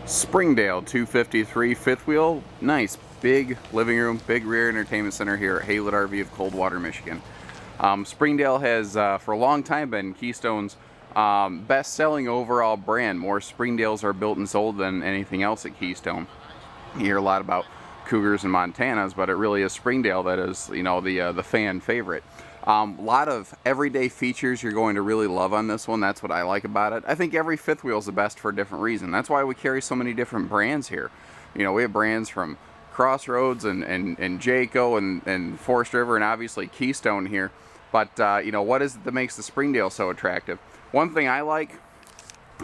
Springdale 253 fifth wheel. Nice big living room, big rear entertainment center here at Haylett RV of Coldwater, Michigan. Springdale has for a long time been Keystone's best-selling overall brand. More Springdales are built and sold than anything else at Keystone. You hear a lot about Cougars and Montanas, but it really is Springdale that is, you know, the fan favorite. A lot of everyday features you're going to really love on this one. That's what I like about it. I think every fifth wheel is the best for a different reason. That's why we carry so many different brands here. You know, we have brands from Crossroads and Jayco and Forest River and obviously Keystone here. But, you know, what is it that makes the Springdale so attractive? One thing I like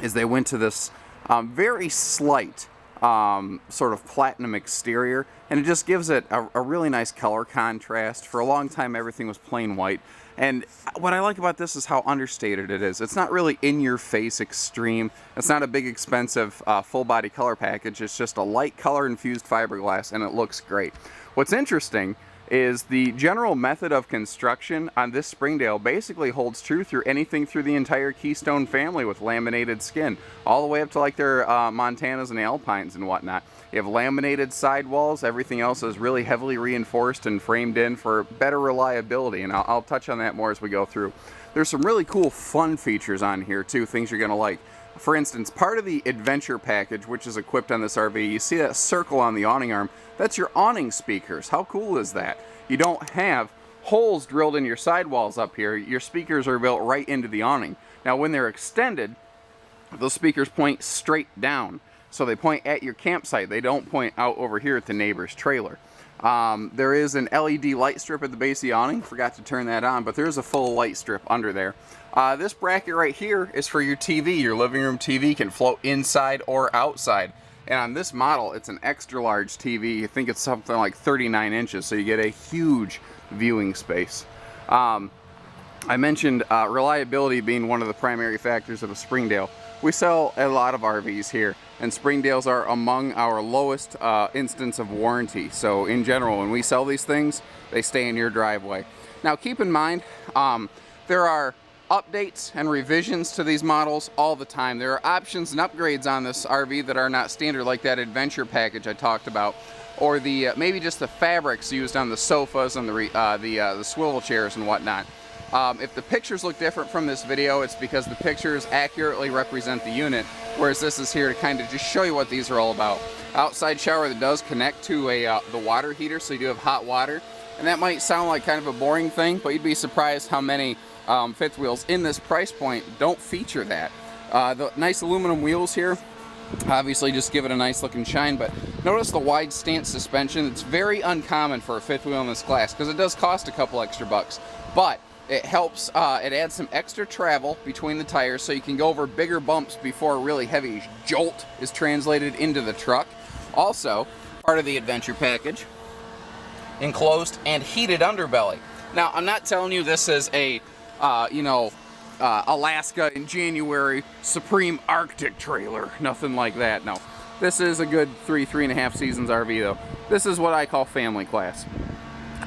is they went to this very slight sort of platinum exterior, and it just gives it a really nice color contrast. For a long time everything was plain white, and what I like about this is how understated it is. It's not really in your face extreme. It's not a big expensive full body color package. It's just a light color infused fiberglass, and it looks great. What's interesting is the general method of construction on this Springdale basically holds true through anything through the entire Keystone family with laminated skin, all the way up to like their Montanas and Alpines and whatnot. You have laminated sidewalls. Everything else is really heavily reinforced and framed in for better reliability, and I'll touch on that more as we go through. There's some really cool fun features on here too, things you're gonna like. For instance, part of the adventure package, which is equipped on this RV, you see that circle on the awning arm? That's your awning speakers. How cool is that? You don't have holes drilled in your sidewalls up here. Your speakers are built right into the awning. Now, when they're extended, those speakers point straight down. So they point at your campsite. They don't point out over here at the neighbor's trailer. There is an LED light strip at the base of the awning. Forgot to turn that on, but there is a full light strip under there. This bracket right here is for your TV. Your living room TV can float inside or outside. And on this model, it's an extra large TV. I think it's something like 39 inches, so you get a huge viewing space. I mentioned reliability being one of the primary factors of a Springdale. We sell a lot of RVs here, and Springdales are among our lowest instance of warranty. So in general, when we sell these things, they stay in your driveway. Now keep in mind, there are updates and revisions to these models all the time. There are options and upgrades on this RV that are not standard, like that adventure package I talked about, or the maybe just the fabrics used on the sofas and the swivel chairs and whatnot. If the pictures look different from this video, it's because the pictures accurately represent the unit, whereas this is here to kind of just show you what these are all about. Outside shower that does connect to the water heater, so you do have hot water. And that might sound like kind of a boring thing, but you'd be surprised how many fifth wheels in this price point don't feature that. The nice aluminum wheels here obviously just give it a nice looking shine, but notice the wide stance suspension. It's very uncommon for a fifth wheel in this class because it does cost a couple extra bucks, but it helps, it adds some extra travel between the tires so you can go over bigger bumps before a really heavy jolt is translated into the truck. Also, part of the adventure package, enclosed and heated underbelly. Now, I'm not telling you this is a, Alaska in January Supreme Arctic trailer. Nothing like that, no. This is a good 3.5 seasons RV though. This is what I call family class.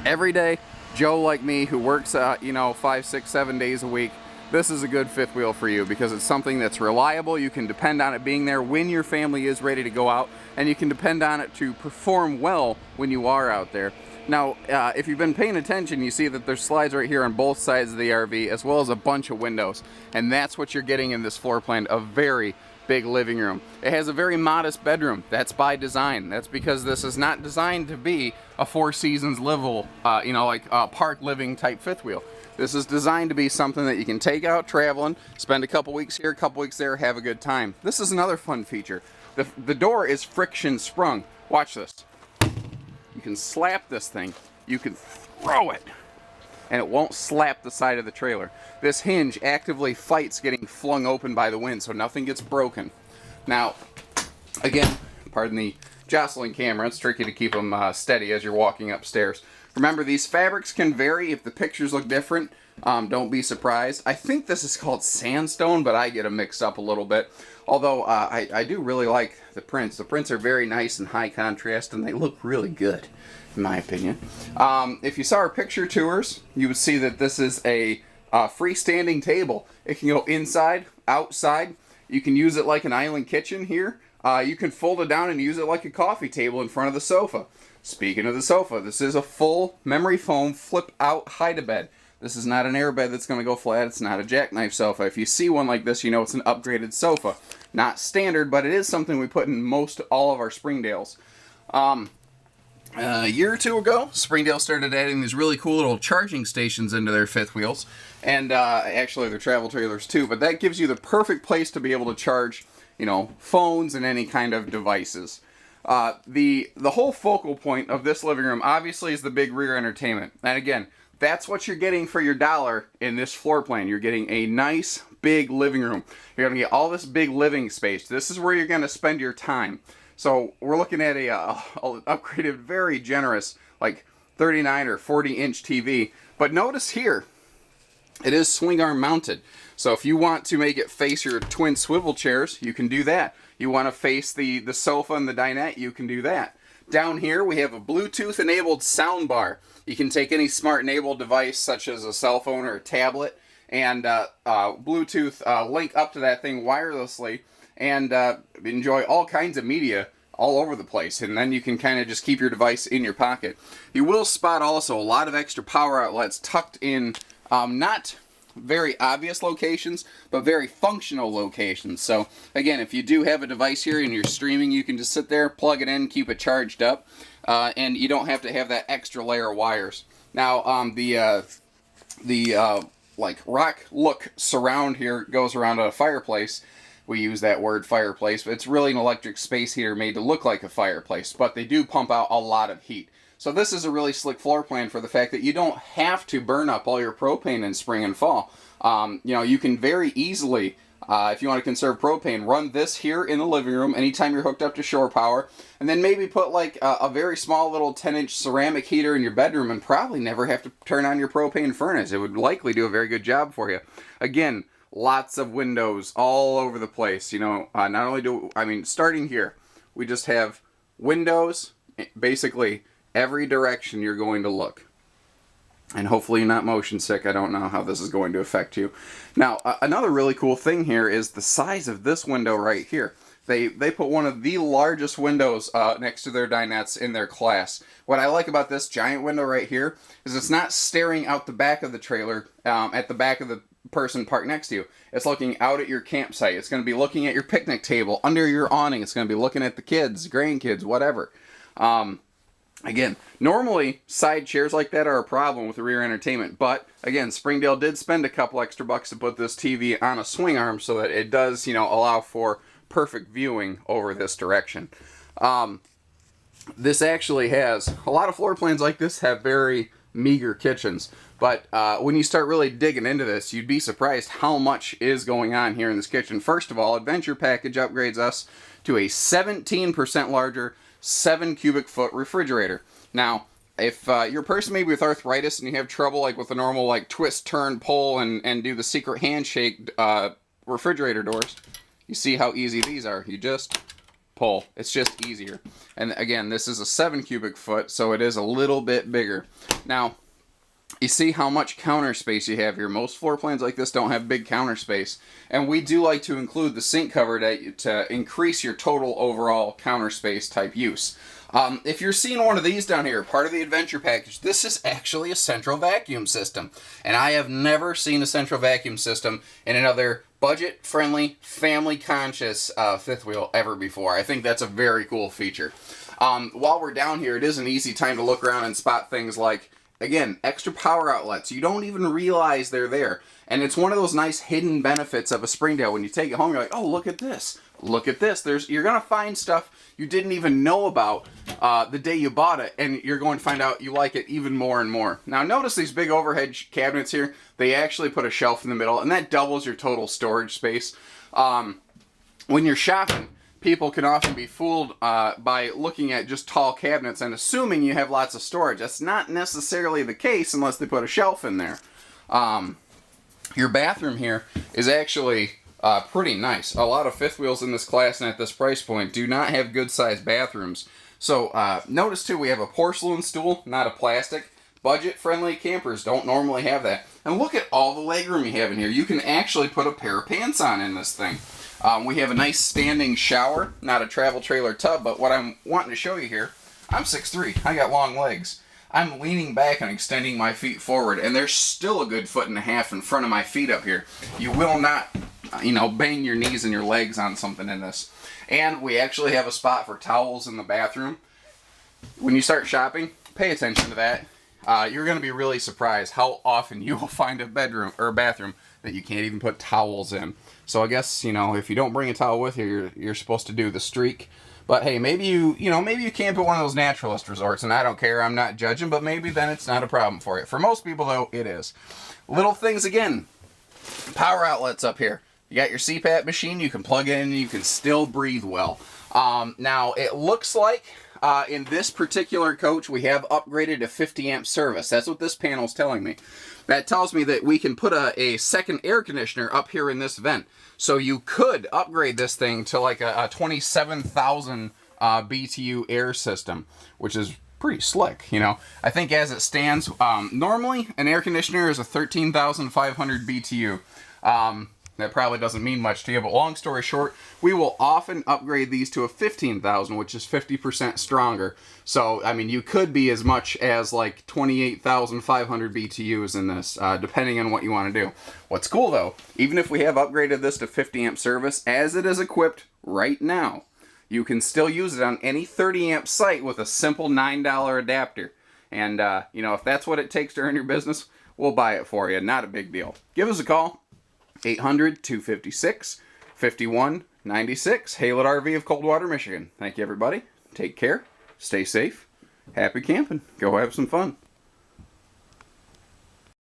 Every day, Joe like me who works, 5, 6, 7 days a week, this is a good fifth wheel for you because it's something that's reliable. You can depend on it being there when your family is ready to go out, and you can depend on it to perform well when you are out there. Now, if you've been paying attention, you see that there's slides right here on both sides of the RV, as well as a bunch of windows. And that's what you're getting in this floor plan, a very big living room. It has a very modest bedroom. That's by design. That's because this is not designed to be a Four Seasons livable, park living type fifth wheel. This is designed to be something that you can take out traveling, spend a couple weeks here, a couple weeks there, have a good time. This is another fun feature. The door is friction sprung. Watch this. You can slap this thing, you can throw it, and it won't slap the side of the trailer. This hinge actively fights getting flung open by the wind, so nothing gets broken. Now, again, pardon the jostling camera, it's tricky to keep them steady as you're walking upstairs. Remember, these fabrics can vary. If the pictures look different, don't be surprised. I think this is called sandstone, but I get them mixed up a little bit. Although I do really like the prints. The prints are very nice and high contrast, and they look really good, in my opinion. If you saw our picture tours, you would see that this is a freestanding table. It can go inside, outside. You can use it like an island kitchen here. you can fold it down and use it like a coffee table in front of the sofa. Speaking of the sofa, this is a full memory foam flip out hide-a-bed. This is not an airbed that's going to go flat. It's not a jackknife sofa. If you see one like this, you know it's an upgraded sofa. Not standard, but it is something we put in most all of our Springdales. A year or two ago, Springdale started adding these really cool little charging stations into their fifth wheels, and actually their travel trailers too, but that gives you the perfect place to be able to charge, you know, phones and any kind of devices. The whole focal point of this living room obviously is the big rear entertainment, and again, that's what you're getting for your dollar in this floor plan. You're getting a nice big living room. You're going to get all this big living space. This is where you're going to spend your time. So we're looking at a upgraded, very generous, like 39 or 40-inch TV. But notice here, it is swing arm mounted. So if you want to make it face your twin swivel chairs, you can do that. You want to face the sofa and the dinette, you can do that. Down here we have a Bluetooth enabled sound bar. You can take any smart enabled device such as a cell phone or a tablet and Bluetooth link up to that thing wirelessly and enjoy all kinds of media all over the place, and then you can kind of just keep your device in your pocket. You will spot also a lot of extra power outlets tucked in not very obvious locations, but very functional locations. So again, if you do have a device here and you're streaming, you can just sit there, plug it in, keep it charged up, and you don't have to have that extra layer of wires. Now the like rock look surround here goes around a fireplace. We use that word fireplace, but it's really an electric space heater made to look like a fireplace, but they do pump out a lot of heat. So this is a really slick floor plan for the fact that you don't have to burn up all your propane in spring and fall. You know, you can very easily, if you want to conserve propane, run this here in the living room anytime you're hooked up to shore power, and then maybe put like a very small little 10-inch ceramic heater in your bedroom and probably never have to turn on your propane furnace. It would likely do a very good job for you. Again, lots of windows all over the place. You know, not only starting here, we just have windows, basically every direction you're going to look. And hopefully you're not motion sick. I don't know how this is going to affect you. Now, another really cool thing here is the size of this window right here. They put one of the largest windows next to their dinettes in their class. What I like about this giant window right here is it's not staring out the back of the trailer at the back of the person parked next to you. It's looking out at your campsite. It's going to be looking at your picnic table, under your awning. It's going to be looking at the kids, grandkids, whatever. Again, normally side chairs like that are a problem with the rear entertainment, but again, Springdale did spend a couple extra bucks to put this TV on a swing arm so that it does, you know, allow for perfect viewing over this direction. This actually has, a lot of floor plans like this have very meager kitchens, but when you start really digging into this, you'd be surprised how much is going on here in this kitchen. First of all, Adventure Package upgrades us to a 17% larger 7 cubic foot refrigerator. Now, if you're a person maybe with arthritis and you have trouble like with the normal like twist, turn, pull, and do the secret handshake refrigerator doors, you see how easy these are. You just pull. It's just easier. And again, this is a 7 cubic foot, so it is a little bit bigger. Now, you see how much counter space you have here. Most floor plans like this don't have big counter space. And we do like to include the sink cover to increase your total overall counter space type use. If you're seeing one of these down here, part of the Adventure Package, this is actually a central vacuum system. And I have never seen a central vacuum system in another budget-friendly, family-conscious fifth wheel ever before. I think that's a very cool feature. While we're down here, it is an easy time to look around and spot things like, again, extra power outlets. You don't even realize they're there. And it's one of those nice hidden benefits of a Springdale. When you take it home, you're like, oh, look at this. Look at this. You're going to find stuff you didn't even know about the day you bought it, and you're going to find out you like it even more and more. Now, notice these big overhead cabinets here. They actually put a shelf in the middle, and that doubles your total storage space. When you're shopping, people can often be fooled by looking at just tall cabinets and assuming you have lots of storage. That's not necessarily the case unless they put a shelf in there. Your bathroom here is actually pretty nice. A lot of fifth wheels in this class and at this price point do not have good sized bathrooms. So notice too, we have a porcelain stool, not a plastic. Budget friendly campers don't normally have that. And look at all the legroom you have in here. You can actually put a pair of pants on in this thing. We have a nice standing shower, not a travel trailer tub, but what I'm wanting to show you here, I'm 6'3", I got long legs. I'm leaning back and extending my feet forward, and there's still a good 1.5 feet in front of my feet up here. You will not, bang your knees and your legs on something in this. And we actually have a spot for towels in the bathroom. When you start shopping, pay attention to that. You're going to be really surprised how often you will find a bedroom or a bathroom that you can't even put towels in. So I guess, if you don't bring a towel with you, you're supposed to do the streak. But hey, maybe you camp at one of those naturalist resorts, and I don't care, I'm not judging, but maybe then it's not a problem for you. For most people, though, it is. Little things again. Power outlets up here. You got your CPAP machine, you can plug it in, and you can still breathe well. Now, it looks like in this particular coach, we have upgraded to 50 amp service. That's what this panel's telling me. That tells me that we can put a second air conditioner up here in this vent. So you could upgrade this thing to like a 27,000 BTU air system, which is pretty slick, I think as it stands, normally an air conditioner is a 13,500 BTU. That probably doesn't mean much to you, but long story short, we will often upgrade these to a 15,000, which is 50% stronger. So, you could be as much as like 28,500 BTUs in this, depending on what you want to do. What's cool though, even if we have upgraded this to 50 amp service, as it is equipped right now, you can still use it on any 30 amp site with a simple $9 adapter. And, if that's what it takes to earn your business, we'll buy it for you. Not a big deal. Give us a call. 800-256-5196. Haylett RV of Coldwater, Michigan. Thank you, everybody. Take care. Stay safe. Happy camping. Go have some fun.